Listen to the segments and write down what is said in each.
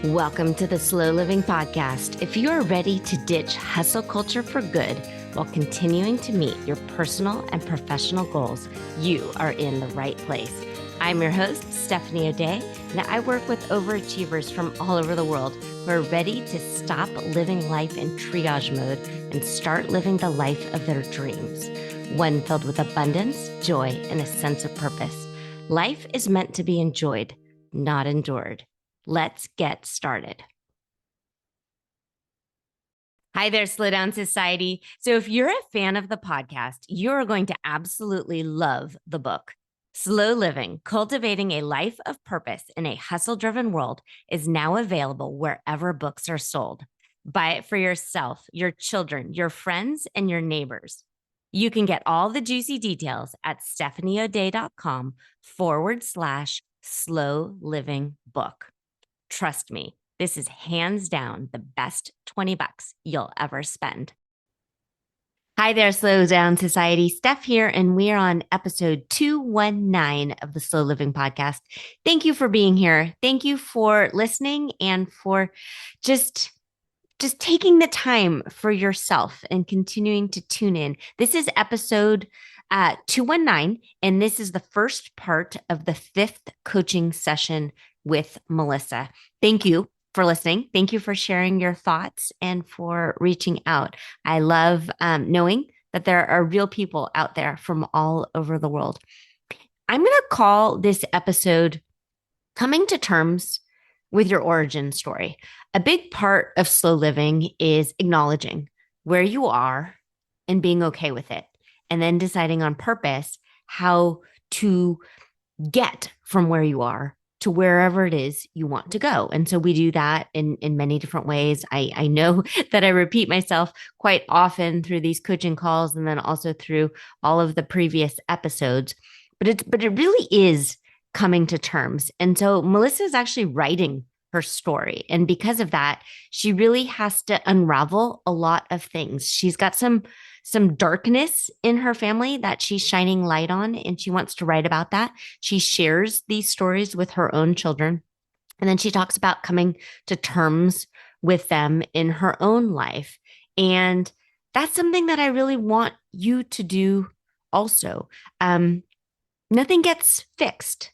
Welcome to the Slow Living Podcast. If you are ready to ditch hustle culture for good while continuing to meet your personal and professional goals, you are in the right place. I'm your host, Stephanie O'Day, and I work with overachievers from all over the world who are ready to stop living life in triage mode and start living the life of their dreams, one filled with abundance, joy, and a sense of purpose. Life is meant to be enjoyed, not endured. Let's get started. Hi there, Slow Down Society. So if you're a fan of the podcast, you're going to absolutely love the book. Slow Living, Cultivating a Life of Purpose in a Hustle-Driven World is now available wherever books are sold. Buy it for yourself, your children, your friends, and your neighbors. You can get all the juicy details at stephanieoday.com/slow living book. Trust me, this is hands down the best $20 you'll ever spend. Hi there, Slow Down Society. Steph here, and we're on episode 219 of the Slow Living Podcast. Thank you for being here. Thank you for listening and for just taking the time for yourself and continuing to tune in. This is episode 219, and this is the first part of the 5th coaching session with Melessa. Thank you for listening. Thank you for sharing your thoughts and for reaching out. I love knowing that there are real people out there from all over the world. I'm going to call this episode Coming to Terms with Your Origin Story. A big part of slow living is acknowledging where you are and being okay with it, and then deciding on purpose how to get from where you are to wherever it is you want to go. And so we do that in many different ways. I know that I repeat myself quite often through these coaching calls and then also through all of the previous episodes, but it really is coming to terms. And so Melessa is actually writing her story. And because of that, she really has to unravel a lot of things. She's got some darkness in her family that she's shining light on, and she wants to write about that. She shares these stories with her own children. And then she talks about coming to terms with them in her own life. And that's something that I really want you to do also. Nothing gets fixed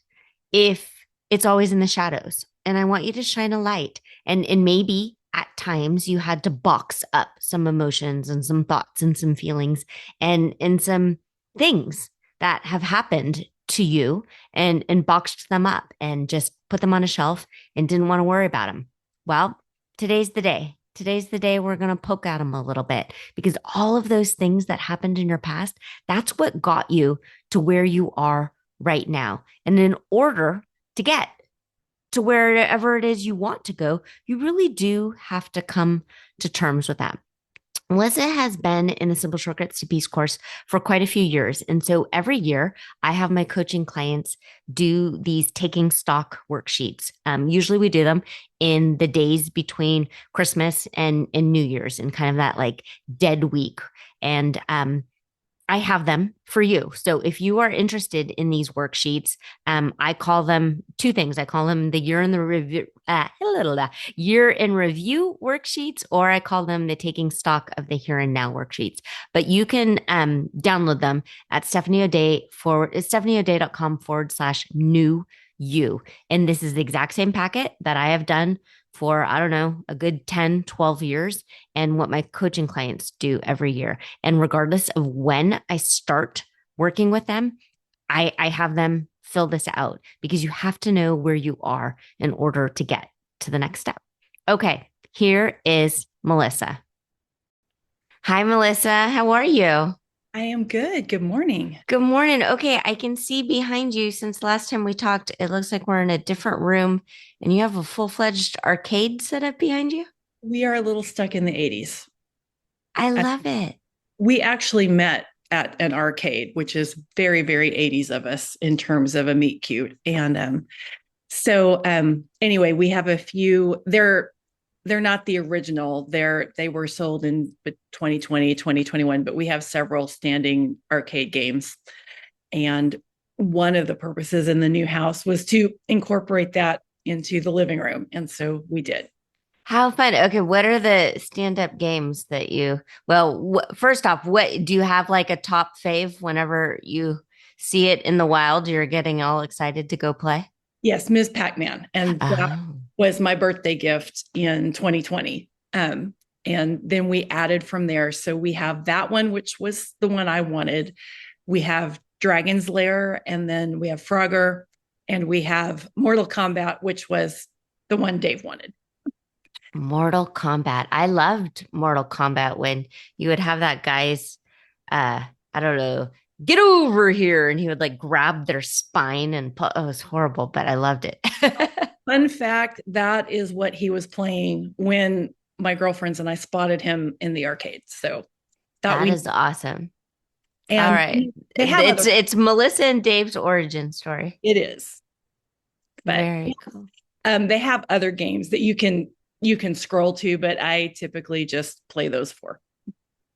if it's always in the shadows. And I want you to shine a light. And maybe at times you had to box up some emotions and some thoughts and some feelings and some things that have happened to you and boxed them up and just put them on a shelf and didn't want to worry about them. Well, today's the day. Today's the day we're going to poke at them a little bit, because all of those things that happened in your past, that's what got you to where you are right now. And in order to get to wherever it is you want to go, you really do have to come to terms with that. Melessa has been in the Simple Shortcuts to Peace course for quite a few years. And so every year I have my coaching clients do these taking stock worksheets. Usually we do them in the days between Christmas and New Year's, and kind of that like dead week. And I have them for you. So if you are interested in these worksheets, I call them two things. I call them the year in review worksheets, or I call them the taking stock of the here and now worksheets. But you can download them at stephanieoday.com/new you. And this is the exact same packet that I have done for, I don't know, a good 10, 12 years, and what my coaching clients do every year. And regardless of when I start working with them, I have them fill this out, because you have to know where you are in order to get to the next step. Okay, here is Melessa. Hi, Melessa. How are you? I am good. Good morning. Good morning. Okay, I can see behind you, since last time we talked, it looks like we're in a different room and you have a full-fledged arcade set up behind you. We are a little stuck in the 80s. I love it. We actually met at an arcade, which is very, very 80s of us in terms of a meet cute. And anyway, we have a few. They're not the original. They were sold in 2020, 2021, but we have several standing arcade games. And one of the purposes in the new house was to incorporate that into the living room. And so we did. How fun. Okay, what are the stand-up games that well, first off, what do you have like a top fave whenever you see it in the wild, you're getting all excited to go play? Yes, Ms. Pac-Man. And that Oh, was my birthday gift in 2020. And then we added from there. So we have that one, which was the one I wanted. We have Dragon's Lair, and then we have Frogger, and we have Mortal Kombat, which was the one Dave wanted. Mortal Kombat. I loved Mortal Kombat when you would have that guy's I don't know, get over here and he would like grab their spine and it was horrible, but I loved it. Fun fact, that is what he was playing when my girlfriends and I spotted him in the arcade. So that That we is awesome. All and right. they have other It's Melissa and Dave's origin story. it is, but Very cool. they have other games that you can scroll to, but I typically just play those four.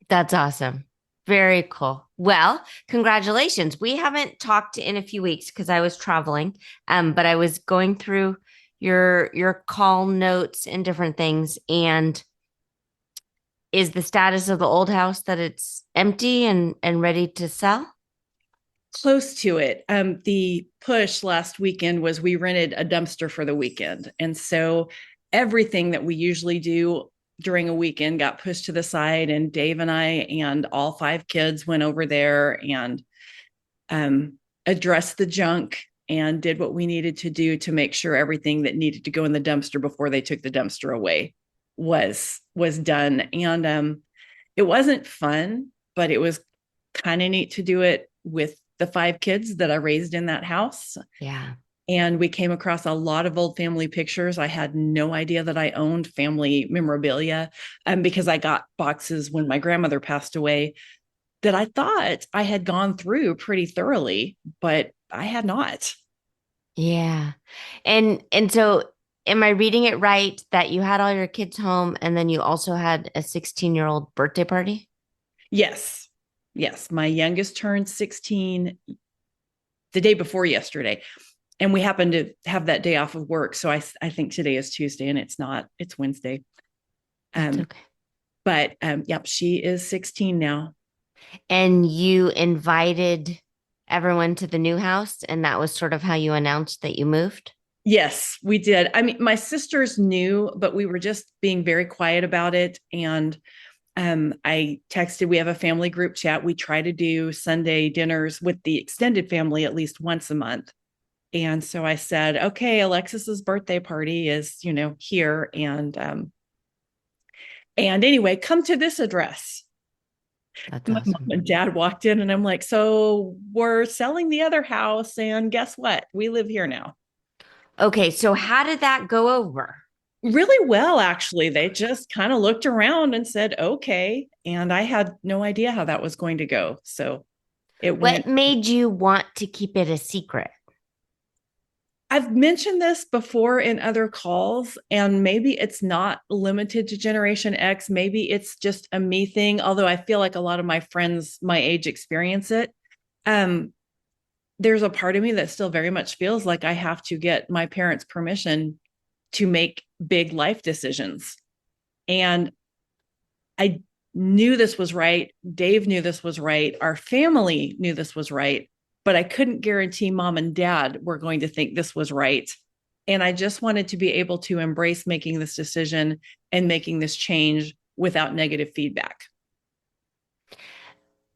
That's awesome. Very cool. Well, congratulations. We haven't talked in a few weeks because I was traveling. But I was going through your call notes and different things. And is the status of the old house that it's empty and ready to sell? Close to it. The push last weekend was we rented a dumpster for the weekend. And so everything that we usually do during a weekend got pushed to the side. And Dave and I and all five kids went over there and addressed the junk and did what we needed to do to make sure everything that needed to go in the dumpster before they took the dumpster away was done. And it wasn't fun, but it was kind of neat to do it with the five kids that I raised in that house. Yeah. And we came across a lot of old family pictures. I had no idea that I owned family memorabilia because I got boxes when my grandmother passed away that I thought I had gone through pretty thoroughly, but I had not. Yeah. And so am I reading it right that you had all your kids home and then you also had a 16-year-old birthday party? Yes. Yes. My youngest turned 16 the day before yesterday. And we happened to have that day off of work. So I think today is Tuesday and it's not, it's Wednesday. That's Um, okay. but yep, she is 16 now. And you invited everyone to the new house, and that was sort of how you announced that you moved? Yes, we did. I mean, my sisters knew, but we were just being very quiet about it. And I texted, we have a family group chat. We try to do Sunday dinners with the extended family at least once a month. And so I said, okay, Alexis's birthday party is, here. And anyway, come to this address. That's My mom awesome. and dad walked in and I'm like, so we're selling the other house. And guess what? We live here now. Okay, so how did that go over? Really well, actually. They just kind of looked around and said, okay. And I had no idea how that was going to go. So it What went. made you want to keep it a secret? I've mentioned this before in other calls, and maybe it's not limited to Generation X. Maybe it's just a me thing, although I feel like a lot of my friends my age experience it. Um, there's a part of me that still very much feels like I have to get my parents' permission to make big life decisions. And I knew this was right. Dave knew this was right. Our family knew this was right, but I couldn't guarantee mom and dad were going to think this was right. And I just wanted to be able to embrace making this decision and making this change without negative feedback.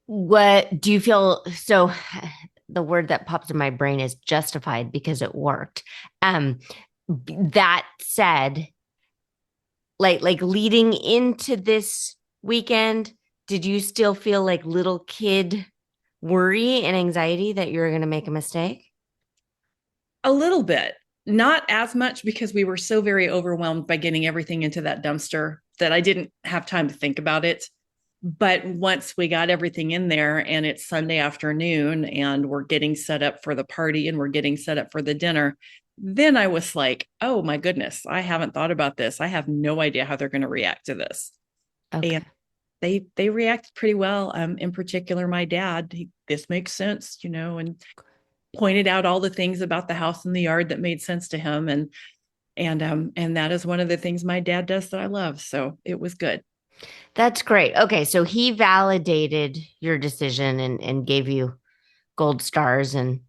What do you feel? So the word that pops in my brain is justified because it worked. Um, that said, like leading into this weekend, did you still feel like little kid worry and anxiety that you were going to make a mistake? A little bit, not as much because we were so very overwhelmed by getting everything into that dumpster that I didn't have time to think about it. But once we got everything in there and it's Sunday afternoon and we're getting set up for the party and we're getting set up for the dinner, then I was like, oh my goodness, I haven't thought about this. I have no idea how they're going to react to this. Okay. And they reacted pretty well. In particular, my dad, this makes sense, and pointed out all the things about the house and the yard that made sense to him. And And that is one of the things my dad does that I love. So it was good. That's great. Okay, so he validated your decision and gave you gold stars and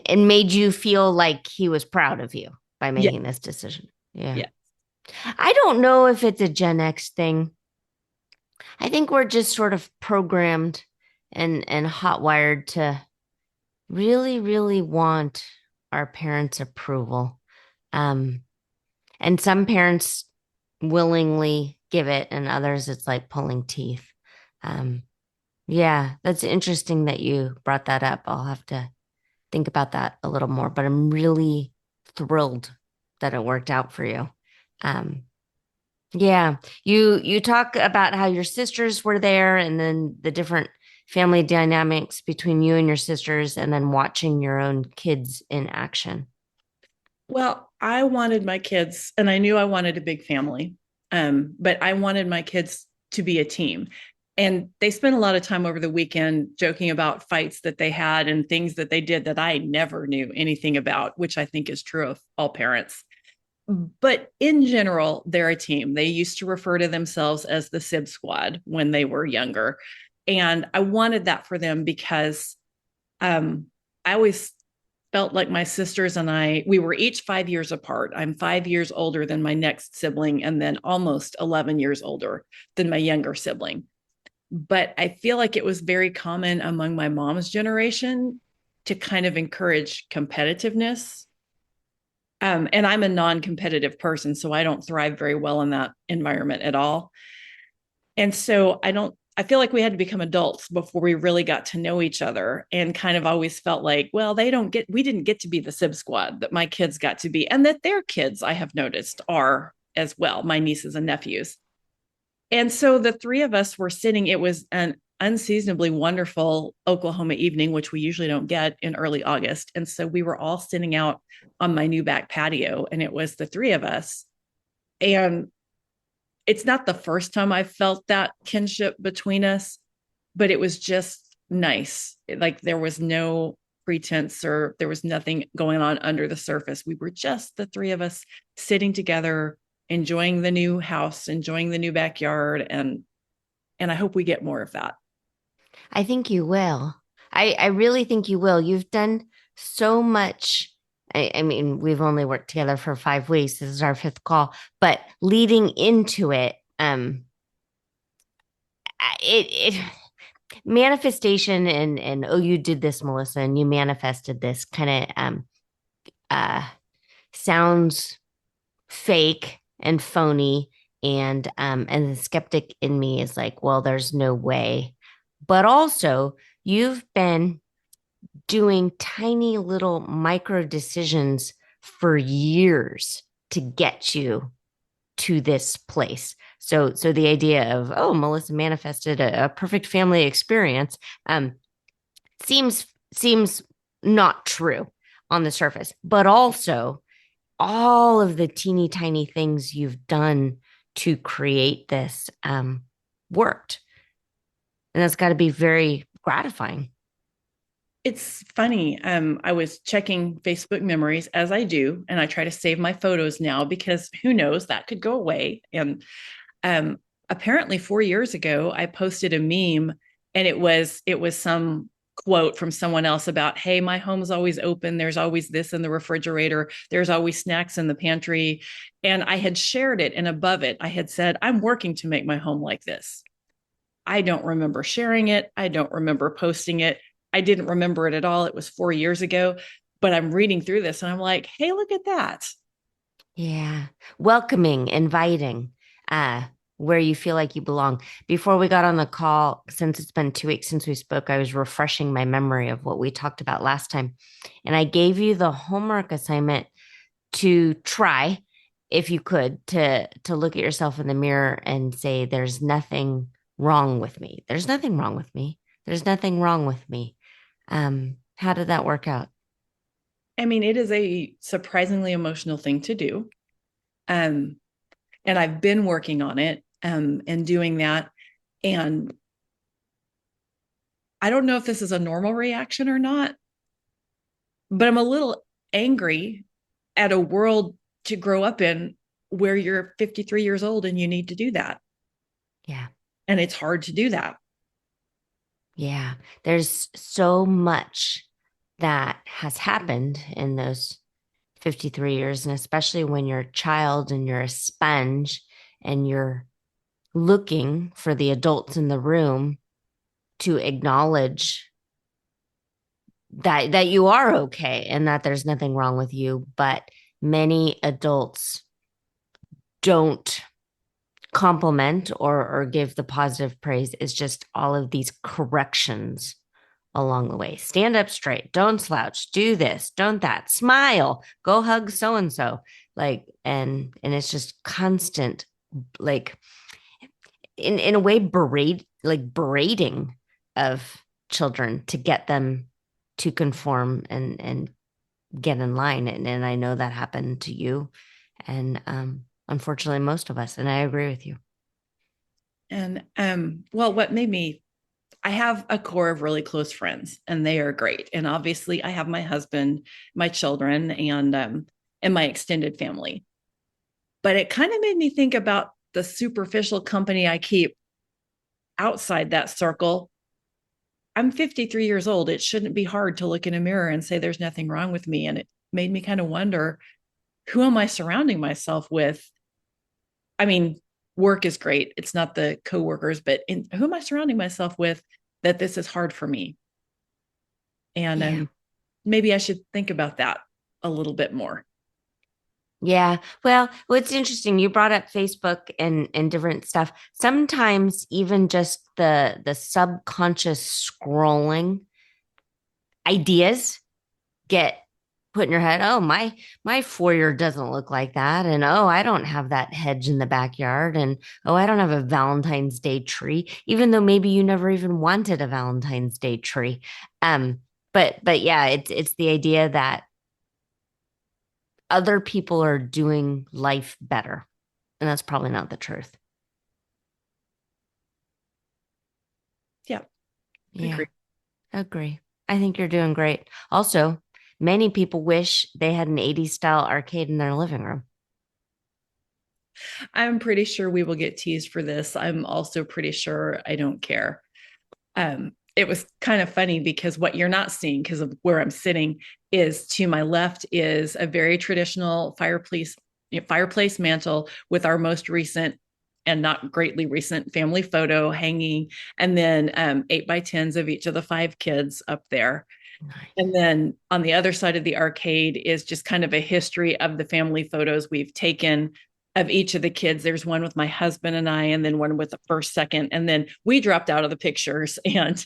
made you feel like he was proud of you by Yeah. making this decision. Yeah. Yeah. I don't know if it's a Gen X thing. I think we're just sort of programmed and hot wired to really, really want our parents' approval. Um, and some parents willingly give it, and others it's like pulling teeth. Um, yeah, that's interesting that you brought that up. I'll have to think about that a little more, but I'm really thrilled that it worked out for you. Um, yeah, you talk about how your sisters were there and then the different family dynamics between you and your sisters and then watching your own kids in action. Well, I wanted my kids, and I knew I wanted a big family, but I wanted my kids to be a team. And they spent a lot of time over the weekend joking about fights that they had and things that they did that I never knew anything about, which I think is true of all parents. But in general, they're a team. They used to refer to themselves as the Sib Squad when they were younger. And I wanted that for them because um, I always felt like my sisters and we were each 5 years apart. I'm 5 years older than my next sibling, and then almost 11 years older than my younger sibling. But I feel like it was very common among my mom's generation to kind of encourage competitiveness. And I'm a non competitive person, so I don't thrive very well in that environment at all. And so I feel like we had to become adults before we really got to know each other, and kind of always felt like, well, we didn't get to be the Sib Squad that my kids got to be, and that their kids, I have noticed, are as well, my nieces and nephews. And so the three of us were sitting, it was an unseasonably wonderful Oklahoma evening, which we usually don't get in early August. And so we were all sitting out on my new back patio, and it was the three of us. And it's not the first time I've felt that kinship between us, but it was just nice. Like there was no pretense or there was nothing going on under the surface. We were just the three of us sitting together, enjoying the new house, enjoying the new backyard, and I hope we get more of that. I think you will. I really think you will. You've done so much. I mean, we've only worked together for 5 weeks. This is our fifth call, but leading into it, it manifestation and oh, you did this, Melissa, and you manifested this kind of uh sounds fake and phony, and the skeptic in me is like, well, there's no way. But also, you've been doing tiny little micro decisions for years to get you to this place. So the idea of, oh, Melissa manifested a perfect family experience seems not true on the surface, but also all of the teeny tiny things you've done to create this worked. And that's got to be very gratifying. It's funny. I was checking Facebook memories as I do, and I try to save my photos now because who knows, that could go away. And um, apparently 4 years ago, I posted a meme, and it was some quote from someone else about, hey, my home's always open. There's always this in the refrigerator. There's always snacks in the pantry. And I had shared it, and above it, I had said, I'm working to make my home like this. I don't remember sharing it. I don't remember posting it. I didn't remember it at all. It was 4 years ago, but I'm reading through this and I'm like, hey, look at that. Yeah. Welcoming, inviting, where you feel like you belong. Before we got on the call, since it's been 2 weeks since we spoke, I was refreshing my memory of what we talked about last time. And I gave you the homework assignment to try, if you could, to look at yourself in the mirror and say, there's nothing wrong with me. There's nothing wrong with me. There's nothing wrong with me. How did that work out? I mean, it is a surprisingly emotional thing to do. Um, and I've been working on it and doing that. And I don't know if this is a normal reaction or not, but I'm a little angry at a world to grow up in where you're 53 years old and you need to do that. Yeah. And it's hard to do that. Yeah. There's so much that has happened in those 53 years. And especially when you're a child and you're a sponge and you're looking for the adults in the room to acknowledge that you are okay and that there's nothing wrong with you. But many adults don't compliment or give the positive praise. It's just all of these corrections along the way. Stand up straight, don't slouch, do this, don't that, smile, go hug so and so. Like, and it's just constant, like, in a way, berating of children to get them to conform and get in line. And I know that happened to you, and unfortunately most of us, and I agree with you. And well, what made me, I have a core of really close friends and they are great. And obviously I have my husband, my children, and my extended family. But it kind of made me think about the superficial company I keep outside that circle. I'm 53 years old. It shouldn't be hard to look in a mirror and say there's nothing wrong with me. And it made me kind of wonder, who am I surrounding myself with? I mean, work is great. It's not the coworkers, but who am I surrounding myself with that this is hard for me? And Yeah. maybe I should think about that a little bit more. Yeah. Well, what's interesting, you brought up Facebook and different stuff. Sometimes even just the subconscious scrolling ideas get put in your head. Oh, my foyer doesn't look like that. And oh, I don't have that hedge in the backyard. And oh, I don't have a Valentine's Day tree, even though maybe you never even wanted a Valentine's Day tree. Um, but yeah, it's the idea that other people are doing life better. And that's probably not the truth. Yeah, Yeah, agree. agree. I think you're doing great. Also, many people wish they had an 80s style arcade in their living room. I'm pretty sure we will get teased for this. I'm also pretty sure I don't care. It was kind of funny because what you're not seeing, because of where I'm sitting, is to my left is a very traditional fireplace mantle with our most recent and not greatly recent family photo hanging, and then 8x10s of each of the five kids up there. Nice. And then on the other side of the arcade is just kind of a history of the family photos we've taken of each of the kids. There's one with my husband and I, and then one with the first, second, and then we dropped out of the pictures. And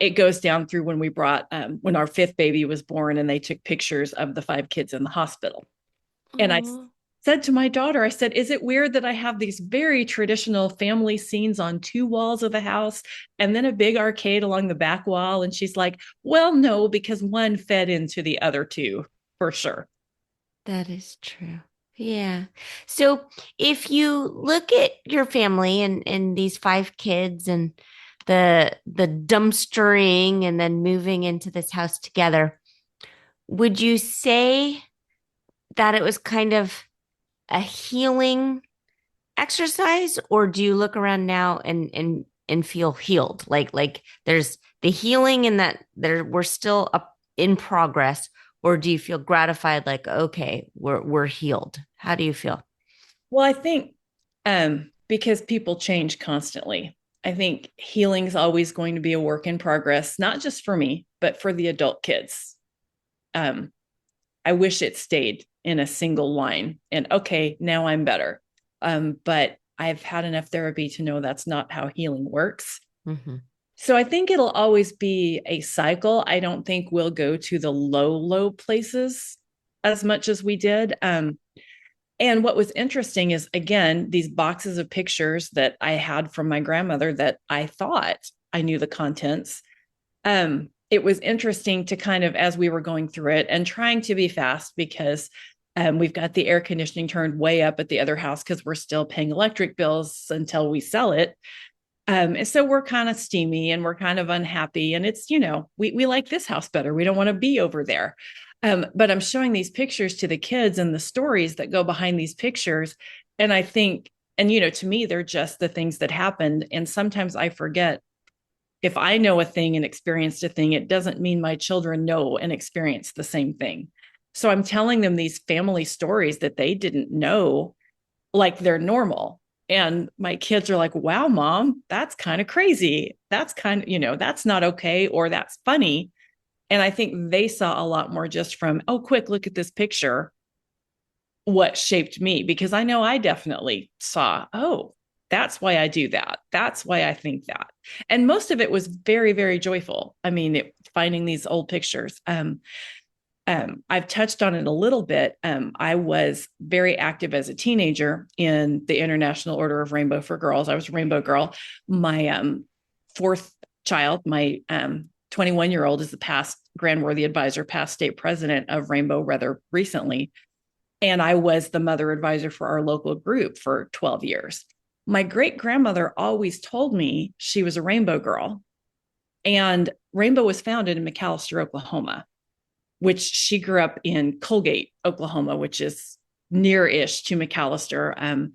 it goes down through when we brought when our fifth baby was born, and they took pictures of the five kids in the hospital. And I Oh, said to my daughter, I said, is it weird that I have these very traditional family scenes on two walls of the house and then a big arcade along the back wall? And she's like, well, no, because one fed into the other two for sure. that is true. Yeah. So if you look at your family and these five kids and the dumpstering and then moving into this house together, would you say that it was kind of a healing exercise, or do you look around now and feel healed? Like there's the healing and that there we're still up in progress, or do you feel gratified like okay, we're healed? How do you feel? Well, I think because people change constantly, I think healing is always going to be a work in progress, not just for me, but for the adult kids. Um, I wish it stayed in a single line and okay, now I'm better. But I've had enough therapy to know that's not how healing works. Mm-hmm. So I think it'll always be a cycle. I don't think we'll go to the low places as much as we did. And what was interesting is, again, these boxes of pictures that I had from my grandmother that I thought I knew the contents. It was interesting to kind of, as we were going through it and trying to be fast because we've got the air conditioning turned way up at the other house because we're still paying electric bills until we sell it. And so we're kind of steamy and we're kind of unhappy. And it's, we like this house better. We don't want to be over there. But I'm showing these pictures to the kids and the stories that go behind these pictures. And I think, and to me, they're just the things that happened. And sometimes I forget, if I know a thing and experienced a thing, it doesn't mean my children know and experience the same thing. So I'm telling them these family stories that they didn't know, like they're normal. And my kids are like, wow, mom, that's kind of crazy. That's kind of, that's not okay, or that's funny. And I think they saw a lot more just from, oh, quick, look at this picture, what shaped me, because I know I definitely saw, oh, that's why I do that. That's why I think that. And most of it was very, very joyful. I mean, finding these old pictures. I've touched on it a little bit. I was very active as a teenager in the International Order of Rainbow for Girls. I was a Rainbow Girl. My fourth child, my 21-year-old, is the past Grand Worthy Advisor, past state president of Rainbow rather recently. And I was the mother advisor for our local group for 12 years. My great grandmother always told me she was a Rainbow Girl. And Rainbow was founded in McAlester, Oklahoma, which she grew up in Colgate, Oklahoma, which is near-ish to McAlester.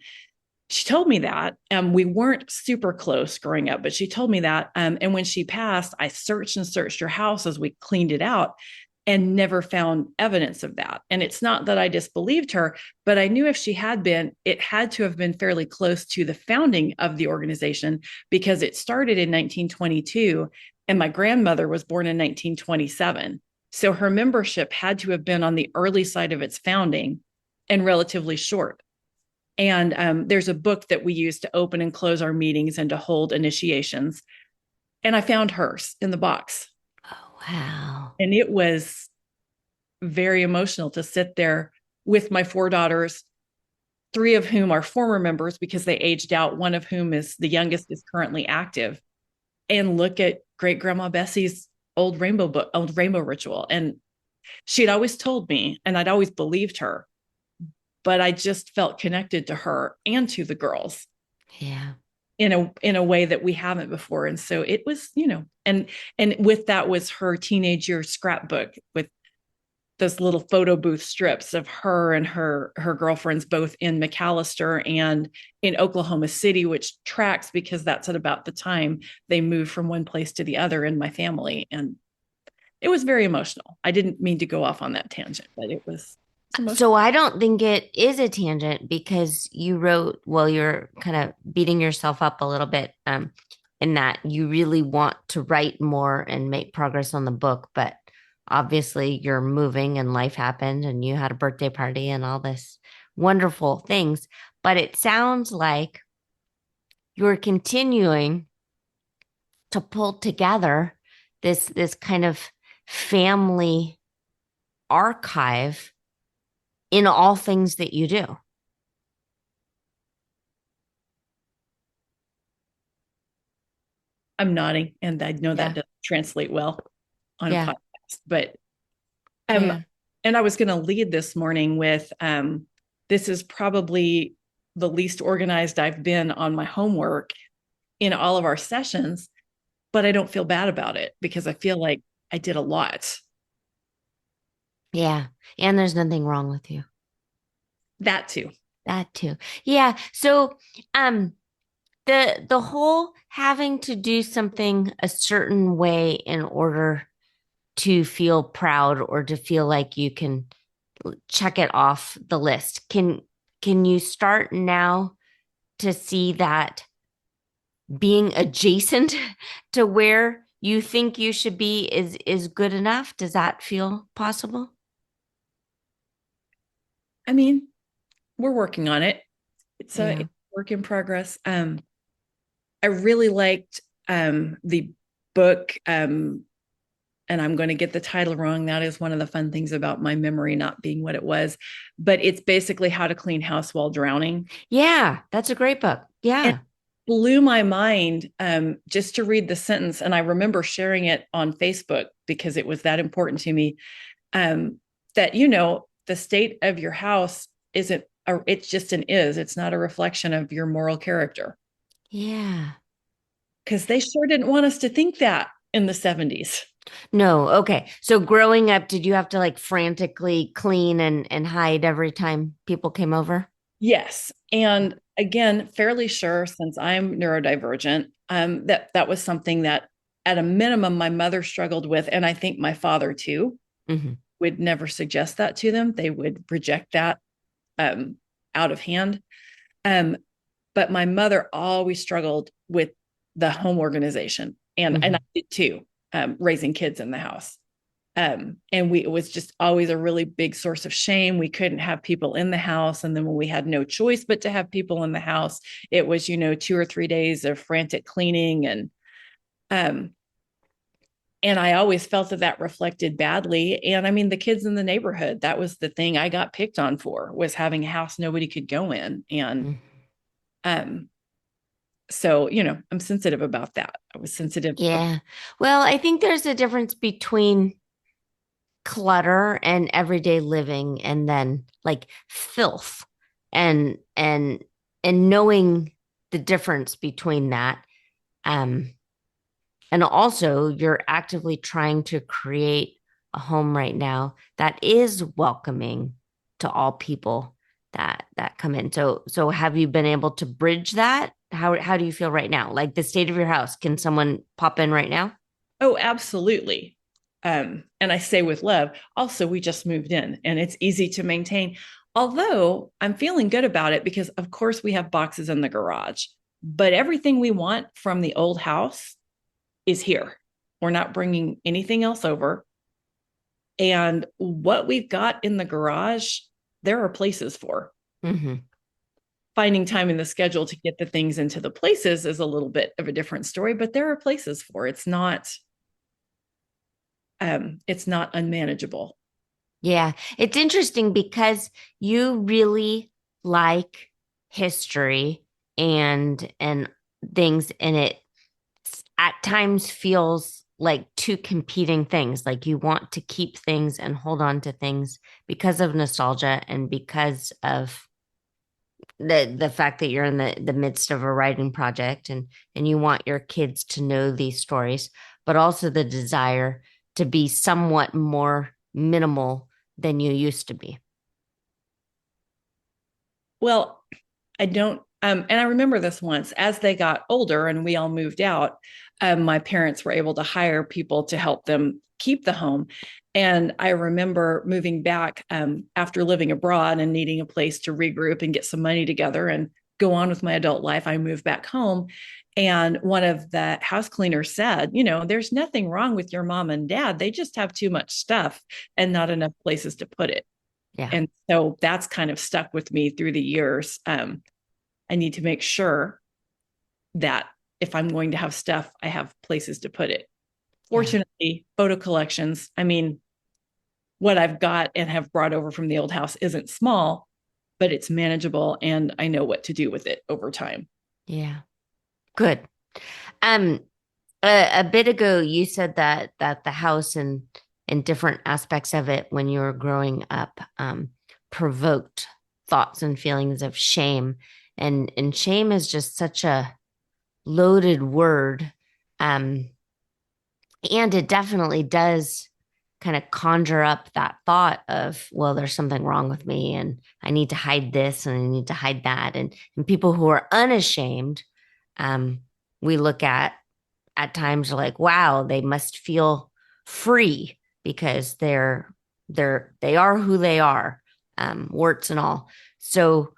She told me that. We weren't super close growing up, but she told me that. And when she passed, I searched and searched her house as we cleaned it out and never found evidence of that. And it's not that I disbelieved her, but I knew if she had been, it had to have been fairly close to the founding of the organization, because it started in 1922 and my grandmother was born in 1927. So her membership had to have been on the early side of its founding and relatively short. And there's a book that we use to open and close our meetings and to hold initiations. And I found hers in the box. Oh, wow. And it was very emotional to sit there with my four daughters, three of whom are former members because they aged out, one of whom is the youngest, is currently active, and look at great grandma Bessie's old rainbow book, old rainbow ritual. And she'd always told me, and I'd always believed her, but I just felt connected to her and to the girls Yeah. in a way that we haven't before. And so it was, and with that was her teenage year scrapbook with those little photo booth strips of her and her girlfriends, both in McAlester and in Oklahoma City, which tracks because that's at about the time they moved from one place to the other in my family. And it was very emotional. I didn't mean to go off on that tangent, but it was emotional. So I don't think it is a tangent because you wrote, well, you're kind of beating yourself up a little bit, in that you really want to write more and make progress on the book, but obviously you're moving and life happened and you had a birthday party and all this wonderful things. But it sounds like you're continuing to pull together this kind of family archive in all things that you do. I'm nodding, and I know that Yeah. doesn't translate well on a Yeah. podcast, but um, Yeah. and I was going to lead this morning with this is probably the least organized I've been on my homework in all of our sessions, but I don't feel bad about it because I feel like I did a lot. Yeah. And there's nothing wrong with you. That too. That too. Yeah. So, um, the whole having to do something a certain way in order to feel proud or to feel like you can check it off the list. Can you start now to see that being adjacent to where you think you should be is good enough? Does that feel possible? I mean, we're working on it. It's Yeah. a work in progress. I really liked the book, and I'm going to get the title wrong. That is one of the fun things about my memory not being what it was, but it's basically how to clean house while drowning. Yeah, that's a great book. And Yeah. blew my mind just to read the sentence. And I remember sharing it on Facebook because it was that important to me. Um, that, the state of your house isn't, it's just an is, it's not a reflection of your moral character. Yeah. Because they sure didn't want us to think that in the 70s. No. Okay. So growing up, did you have to like frantically clean and hide every time people came over? Yes. And again, fairly sure since I'm neurodivergent, that was something that at a minimum my mother struggled with, and I think my father too Hmm. would never suggest that to them. They would reject that um, out of hand. Um, but my mother always struggled with the home organization, and I Hmm. did too, raising kids in the house. And it was just always a really big source of shame. We couldn't have people in the house. And then when we had no choice but to have people in the house, it was, 2 or 3 days of frantic cleaning. Um, and I always felt that reflected badly. And I mean, the kids in the neighborhood, that was the thing I got picked on for, was having a house nobody could go in. And um, so, I'm sensitive about that. I was sensitive. Yeah. Well, I think there's a difference between clutter and everyday living and then like filth and and and knowing the difference between that. Um, and also you're actively trying to create a home right now that is welcoming to all people that come in. So have you been able to bridge that? How do you feel right now? Like the state of your house, can someone pop in right now? Oh, absolutely. And I say with love. Also, we just moved in and it's easy to maintain. Although I'm feeling good about it because, of course, we have boxes in the garage, but everything we want from the old house is here. We're not bringing anything else over. And what we've got in the garage, there are places for. Hmm. Finding time in the schedule to get the things into the places is a little bit of a different story, but there are places for. It's not unmanageable. Yeah, it's interesting because you really like history and things, and it at times feels like two competing things. Like you want to keep things and hold on to things because of nostalgia and because of the fact that you're in the midst of a writing project and you want your kids to know these stories, but also the desire to be somewhat more minimal than you used to be. Well, I don't. And I remember this once as they got older and we all moved out, my parents were able to hire people to help them keep the home. And I remember moving back after living abroad and needing a place to regroup and get some money together and go on with my adult life. I moved back home. And one of the house cleaners said, there's nothing wrong with your mom and dad. They just have too much stuff and not enough places to put it. Yeah. And so that's kind of stuck with me through the years. I need to make sure that if I'm going to have stuff, I have places to put it. Yeah. Fortunately, photo collections, I mean, what I've got and have brought over from the old house isn't small, but it's manageable and I know what to do with it over time. Yeah. Good. Um, a bit ago, you said that the house and different aspects of it when you were growing up provoked thoughts and feelings of shame, and shame is just such a loaded word, um, and it definitely does kind of conjure up that thought of, well, there's something wrong with me, and I need to hide this, and I need to hide that, and people who are unashamed, um, we look at times like, wow, they must feel free because they are who they are, warts and all. So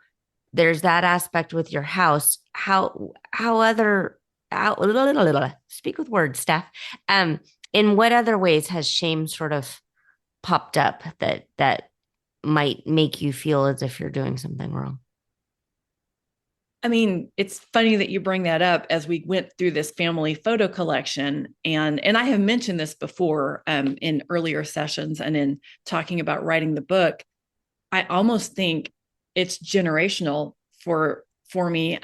there's that aspect with your house. How other how, speak with words, Steph. Um, in what other ways has shame sort of popped up that might make you feel as if you're doing something wrong? I mean, it's funny that you bring that up as we went through this family photo collection, and I have mentioned this before in earlier sessions and in talking about writing the book. I almost think it's generational for me.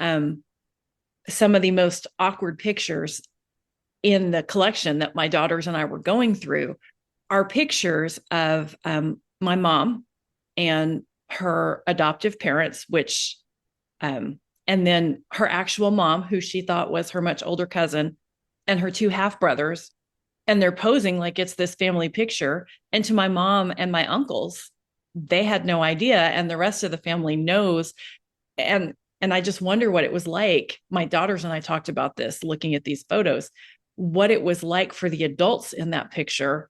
Some of the most awkward pictures in the collection that my daughters and I were going through are pictures of my mom and her adoptive parents, which and then her actual mom, who she thought was her much older cousin, and her two half brothers. and they're posing like it's this family picture. And to my mom and my uncles, they had no idea, and the rest of the family knows. And I just wonder what it was like. My daughters and I talked about this, looking at these photos, what it was like for the adults in that picture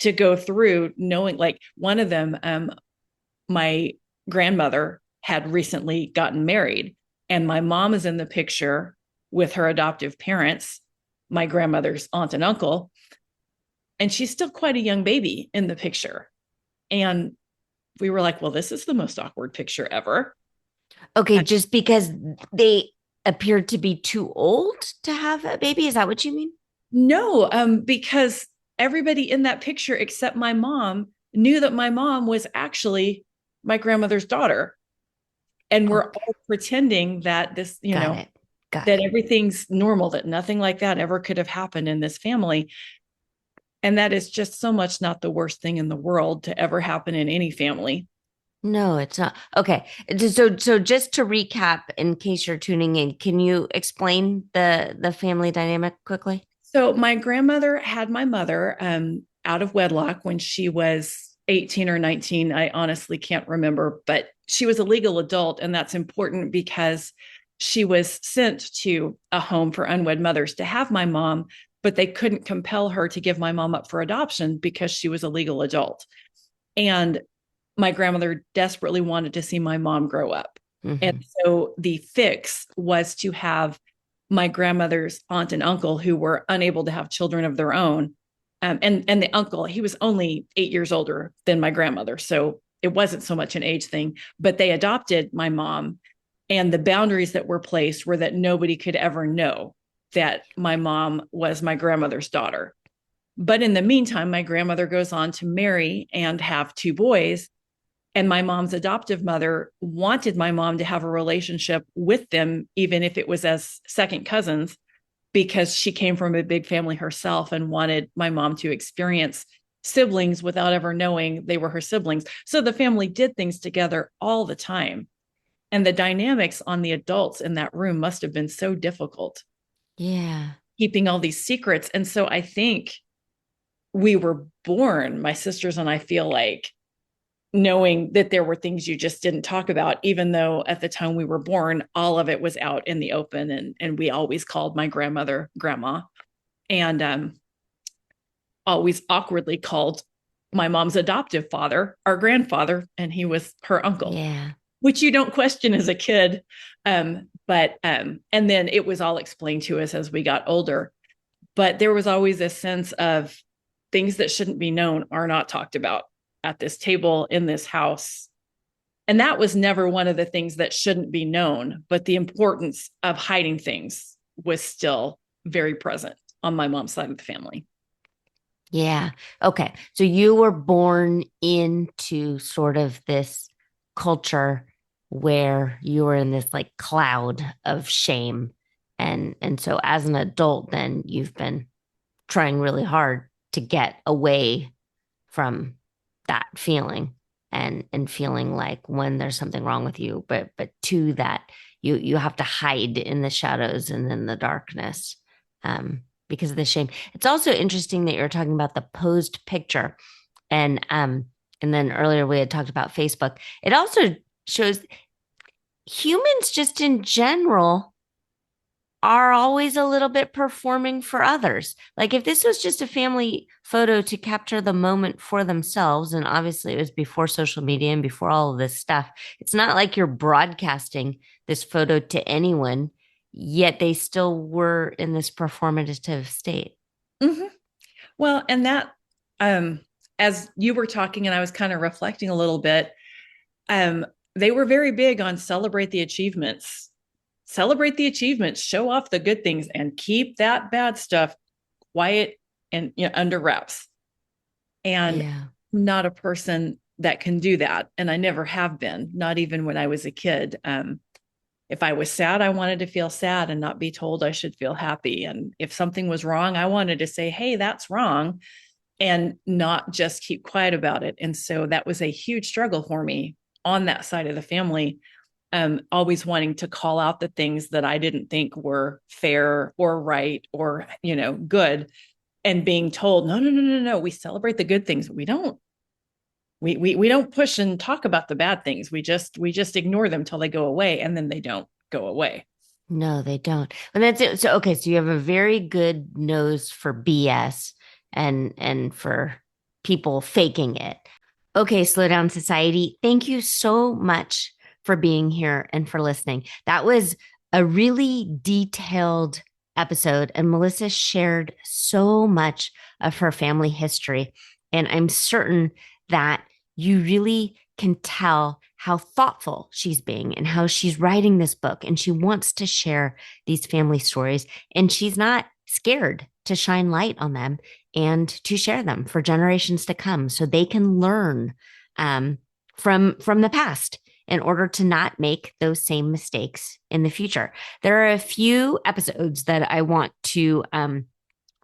to go through knowing, like one of them, my grandmother had recently gotten married, and my mom is in the picture with her adoptive parents, my grandmother's aunt and uncle, and she's still quite a young baby in the picture. And we were like, well, this is the most awkward picture ever. Okay, just because they appeared to be too old to have a baby. Is that what you mean? No, because everybody in that picture except my mom knew that my mom was actually my grandmother's daughter. And we're Okay, all pretending that this, got it. Got that it. everything's normal, that nothing like that ever could have happened in this family. And that is just so much not the worst thing in the world to ever happen in any family. No, it's not. Okay. So just to recap, in case you're tuning in, can you explain the family dynamic quickly? So my grandmother had my mother out of wedlock when she was 18 or 19. I honestly can't remember, but she was a legal adult. And that's important because she was sent to a home for unwed mothers to have my mom, but they couldn't compel her to give my mom up for adoption because she was a legal adult. And my grandmother desperately wanted to see my mom grow up. And Hmm. so the fix was to have my grandmother's aunt and uncle who were unable to have children of their own. And the uncle, he was only 8 years older than my grandmother. So it wasn't so much an age thing, but they adopted my mom. And the boundaries that were placed were that nobody could ever know that my mom was my grandmother's daughter. But in the meantime, my grandmother goes on to marry and have two boys. And my mom's adoptive mother wanted my mom to have a relationship with them, even if it was as second cousins, because she came from a big family herself and wanted my mom to experience siblings without ever knowing they were her siblings. So the family did things together all the time. And the dynamics on the adults in that room must have been so difficult, Yeah. keeping all these secrets. And so I think we were born, my sisters and I feel like, knowing that there were things you just didn't talk about, even though at the time we were born, all of it was out in the open. And we always called my grandmother grandma, and always awkwardly called my mom's adoptive father our grandfather, and he was her uncle, Yeah. which you don't question as a kid. But and then it was all explained to us as we got older. But there was always a sense of things that shouldn't be known are not talked about at this table in this house. And that was never one of the things that shouldn't be known, but the importance of hiding things was still very present on my mom's side of the family. Yeah. Okay. So you were born into sort of this culture where you were in this like cloud of shame. And so as an adult, then you've been trying really hard to get away from that feeling and feeling like when there's something wrong with you, but to that you have to hide in the shadows and in the darkness because of the shame. It's also interesting that you're talking about the posed picture and then earlier we had talked about Facebook. It also shows humans just in general are always a little bit performing for others. Like if this was just a family photo to capture the moment for themselves, and obviously it was before social media and before all of this stuff, it's not like you're broadcasting this photo to anyone, yet they still were in this performative state. Mm-hmm. Well, and that, um, as you were talking and I was kind of reflecting a little bit, um, they were very big on celebrate the achievements, show off the good things, and keep that bad stuff quiet and under wraps. And Yeah. not a person that can do that, and I never have been, not even when I was a kid. If I was sad, I wanted to feel sad and not be told I should feel happy. And if something was wrong, I wanted to say, hey, that's wrong, and not just keep quiet about it. And so that was a huge struggle for me on that side of the family, always wanting to call out the things that I didn't think were fair or right or, good. and being told, no, no, no, no, no, we celebrate the good things. We don't push and talk about the bad things. We just ignore them till they go away, and then they don't go away. No, they don't. And that's it. So okay, so you have a very good nose for BS and for people faking it. Okay, Slow Down Society. Thank you so much for being here and for listening. That was a really detailed episode, and Melissa shared so much of her family history. And I'm certain that you really can tell how thoughtful she's being and how she's writing this book. And she wants to share these family stories, and she's not scared to shine light on them and to share them for generations to come so they can learn from the past in order to not make those same mistakes in the future. There are a few episodes that I want to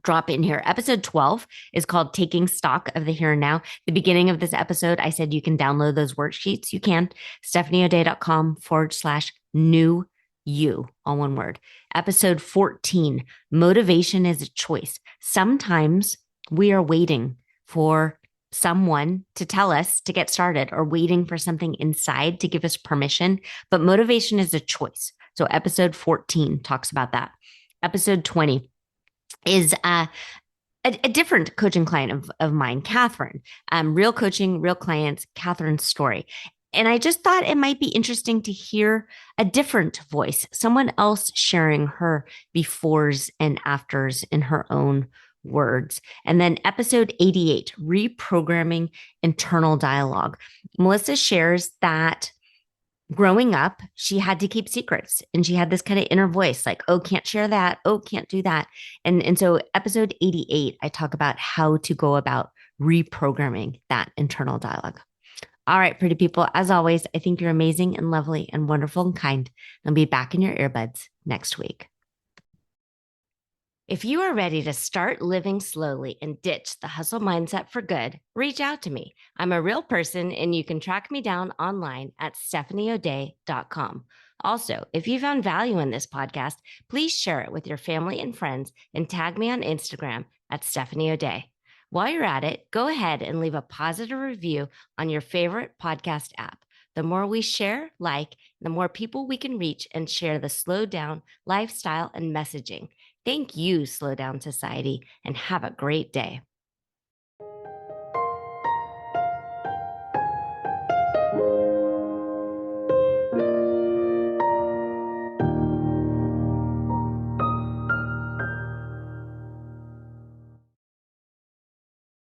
drop in here. Episode 12 is called Taking Stock of the Here and Now. The beginning of this episode, I said you can download those worksheets. You can. stephanieodea.com/new you, all one word. Episode 14, Motivation is a Choice. Sometimes we are waiting for someone to tell us to get started or waiting for something inside to give us permission, but motivation is a choice. So episode 14 talks about that. Episode 20 is a different coaching client of mine, Catherine. Real coaching, real clients, Catherine's story. And I just thought it might be interesting to hear a different voice, someone else sharing her befores and afters in her own words. And then episode 88, Reprogramming Internal Dialogue. Melissa shares that growing up, she had to keep secrets and she had this kind of inner voice like, oh, can't share that. Oh, can't do that. And so episode 88, I talk about how to go about reprogramming that internal dialogue. All right, pretty people, as always, I think you're amazing and lovely and wonderful and kind. I'll be back in your earbuds next week. If you are ready to start living slowly and ditch the hustle mindset for good, reach out to me. I'm a real person and you can track me down online at stephanieodea.com. Also, if you found value in this podcast, please share it with your family and friends and tag me on Instagram at stephanieodea. While you're at it, go ahead and leave a positive review on your favorite podcast app. The more we share, the more people we can reach and share the slow down lifestyle and messaging. Thank you, Slow Down Society, and have a great day.